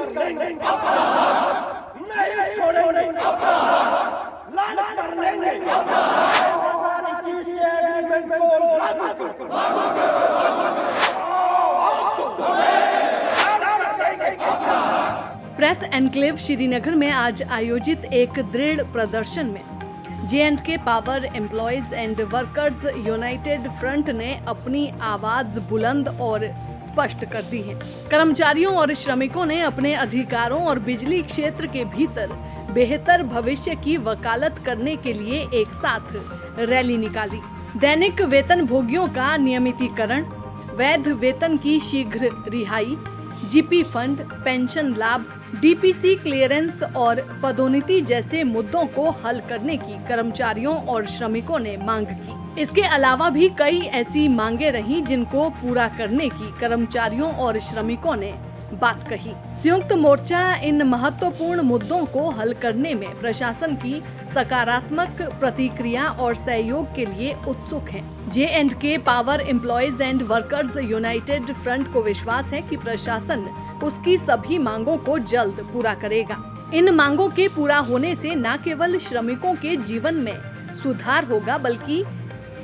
कर लेंगे, नहीं छोड़ेंगे, लाल कर लेंगे, 2021 के एग्रीमेंट को लागू प्रेस एनक्लेव श्रीनगर में आज आयोजित एक दृढ़ प्रदर्शन में J&K power employees and workers United front ने अपनी आवाज बुलंद और स्पष्ट कर दी है। कर्मचारियों और श्रमिकों ने अपने अधिकारों और बिजली क्षेत्र के भीतर बेहतर भविष्य की वकालत करने के लिए एक साथ रैली निकाली। दैनिक वेतन भोगियों का नियमितीकरण, वैध वेतन की शीघ्र रिहाई, जीपी फंड, पेंशन लाभ, डीपीसी क्लियरेंस और पदोन्नति जैसे मुद्दों को हल करने की कर्मचारियों और श्रमिकों ने मांग की। इसके अलावा भी कई ऐसी मांगे रहीं जिनको पूरा करने की कर्मचारियों और श्रमिकों ने बात कही। संयुक्त मोर्चा इन महत्वपूर्ण मुद्दों को हल करने में प्रशासन की सकारात्मक प्रतिक्रिया और सहयोग के लिए उत्सुक है। J&K power employees and workers United front को विश्वास है कि प्रशासन उसकी सभी मांगों को जल्द पूरा करेगा। इन मांगों के पूरा होने से न केवल श्रमिकों के जीवन में सुधार होगा बल्कि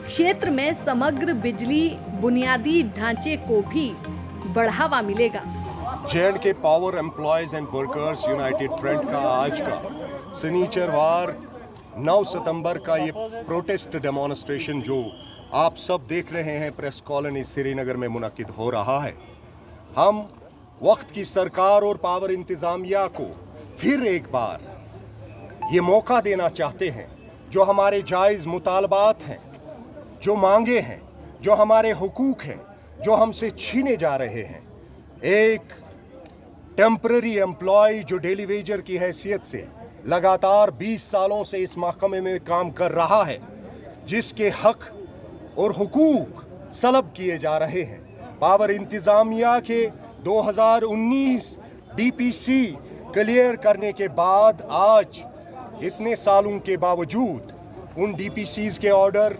क्षेत्र में समग्र बिजली बुनियादी ढांचे को भी बढ़ावा मिलेगा। J&K power employees and workers United front का आज का शनिचरवार 9 सितंबर का ये प्रोटेस्ट डेमोन्स्ट्रेशन जो आप सब देख रहे हैं प्रेस कॉलोनी श्रीनगर में मुनक्किद हो रहा है। हम वक्त की सरकार और पावर इंतजामिया को फिर एक बार ये मौका देना चाहते हैं, जो हमारे जायज़ मुतालबात हैं, जो मांगे हैं, जो हमारे हुकूक हैं, जो हमसे छीने जा रहे हैं। एक टेम्पररी एम्प्लॉय जो डेली वेजर की हैसियत से लगातार 20 सालों से इस महकमे में काम कर रहा है, जिसके हक और हुकूक सलब किए जा रहे हैं। पावर इंतजामिया के 2019 डीपीसी क्लियर करने के बाद आज इतने सालों के बावजूद उन डीपीसीज के ऑर्डर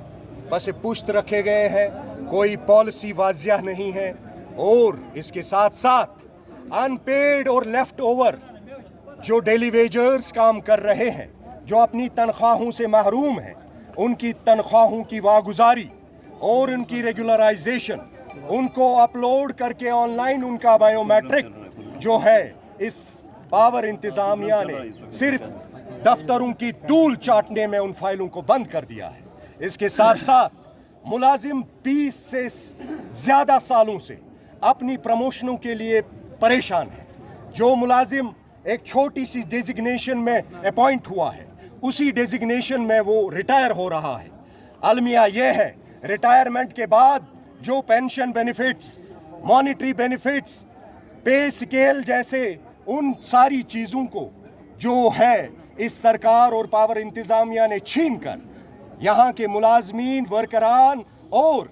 पसे पुश्त रखे गए हैं, कोई पॉलिसी वाजिया नहीं है और इसके साथ साथ अनपेड और लेफ्ट ओवर जो डेली वेजर्स काम कर रहे हैं, जो अपनी तनख्वाहों से महरूम हैं, उनकी तनख्वाहों की वागुजारी और उनकी रेगुलराइजेशन, उनको अपलोड करके ऑनलाइन उनका बायोमेट्रिक जो है, इस पावर इंतजामिया ने सिर्फ दफ्तरों की धूल चाटने में उन फाइलों को बंद कर दिया है। इसके साथ साथ मुलाजिम 20 से ज़्यादा सालों से अपनी प्रमोशनों के लिए परेशान है। जो मुलाजिम एक छोटी सी डेजिग्नेशन में अपॉइंट हुआ है, उसी डेजिग्नेशन में वो रिटायर हो रहा है। अलमिया ये है, रिटायरमेंट के बाद जो पेंशन बेनिफिट्स, मॉनिटरी बेनिफिट्स, पे स्केल जैसे उन सारी चीज़ों को जो है इस सरकार और पावर इंतजामिया ने छीन कर यहाँ के मुलाजमीन, वर्करान और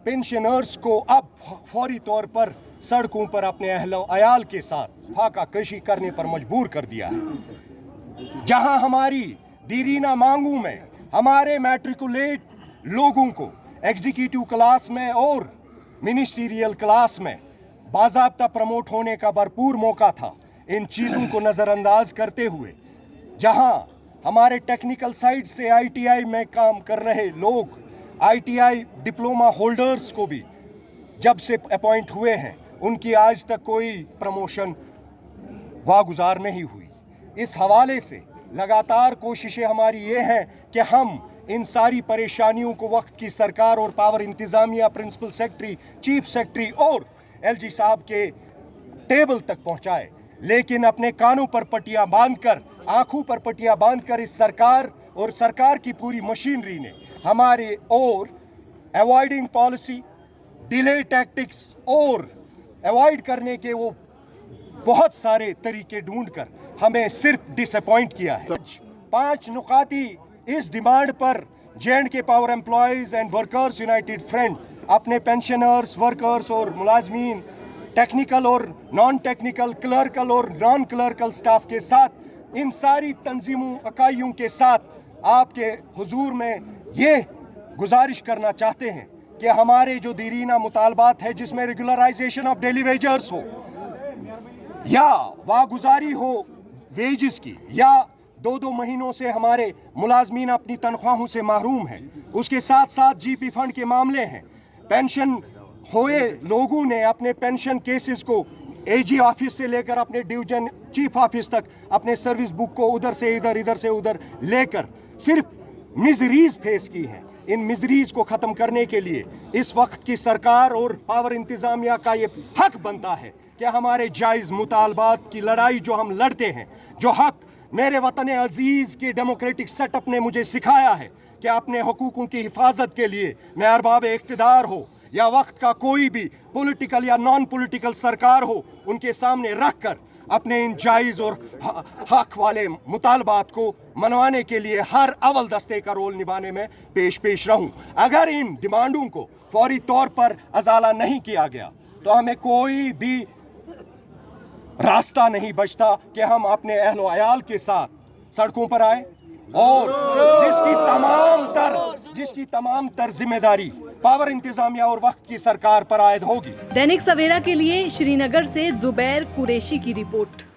पेंशनर्स को अब फौरी तौर पर सड़कों पर अपने अहलो अयाल के साथ फाका कशी करने पर मजबूर कर दिया है। जहां हमारी दीरीना मांगों में हमारे मैट्रिकुलेट लोगों को एग्जीक्यूटिव क्लास में और मिनिस्ट्रियल क्लास में बाज़ाब्ता प्रमोट होने का भरपूर मौका था, इन चीज़ों को नज़रअंदाज करते हुए जहां हमारे टेक्निकल साइड से ITI में काम कर रहे लोग, ITI डिप्लोमा होल्डर्स को भी जब से अपॉइंट हुए हैं, उनकी आज तक कोई प्रमोशन वागुजार नहीं हुई। इस हवाले से लगातार कोशिशें हमारी ये हैं कि हम इन सारी परेशानियों को वक्त की सरकार और पावर इंतजामिया, प्रिंसिपल सेक्रेटरी, चीफ सेक्रेटरी और LG साहब के टेबल तक पहुंचाए। लेकिन अपने कानों पर पट्टियां बांधकर, आंखों पर पट्टियां बांधकर इस सरकार और सरकार की पूरी मशीनरी ने हमारे और अवॉइडिंग पॉलिसी, डिले टैक्टिक्स और अवॉइड करने के वो बहुत सारे तरीके ढूंढकर हमें सिर्फ डिसअपॉइंट किया है। 5 नुकाती इस डिमांड पर J&K power employees and workers United front अपने पेंशनर्स, वर्कर्स और मुलाजमीन, टेक्निकल और नॉन टेक्निकल, क्लर्कल और नॉन क्लर्कल स्टाफ के साथ, इन सारी तंजीमों, इकाइयों के साथ आपके हुजूर में ये गुजारिश करना चाहते हैं कि हमारे जो दीरीना मुतालबात है, जिसमें रेगुलराइजेशन ऑफ डेली वेजर्स हो, या वागुजारी हो वेजेस की, या 2-2 महीनों से हमारे मुलाजमीन अपनी तनख्वाहों से महरूम हैं। उसके साथ साथ जीपी फंड के मामले हैं। पेंशन होए लोगों ने अपने पेंशन केसेस को एजी ऑफिस से लेकर अपने डिवीजन चीफ ऑफिस तक अपने सर्विस बुक को उधर से इधर, इधर से उधर लेकर सिर्फ मिजरीज फेस की हैं। इन मिजरीज को ख़त्म करने के लिए इस वक्त की सरकार और पावर इंतज़ामिया का ये हक बनता है कि हमारे जायज़ मुतालबात की लड़ाई जो हम लड़ते हैं, जो हक मेरे वतन अजीज़ के डेमोक्रेटिक सेटअप ने मुझे सिखाया है कि अपने हकूक़ों की हिफाजत के लिए मैं अरबाब इक़्तिदार हो या वक्त का कोई भी पॉलिटिकल या नॉन पॉलिटिकल सरकार हो, उनके सामने रख कर अपने इन जायज़ और हक वाले मुतालबात को मनवाने के लिए हर अव्वल दस्ते का रोल निभाने में पेश रहूं। अगर इन डिमांडों को फौरी तौर पर अजाला नहीं किया गया तो हमें कोई भी रास्ता नहीं बचता कि हम अपने अहलो अयाल के साथ सड़कों पर आए और जिसकी तमाम तर जिम्मेदारी पावर इंतजामिया और वक्त की सरकार पर आयद होगी। दैनिक सवेरा के लिए श्रीनगर से जुबैर कुरैशी की रिपोर्ट।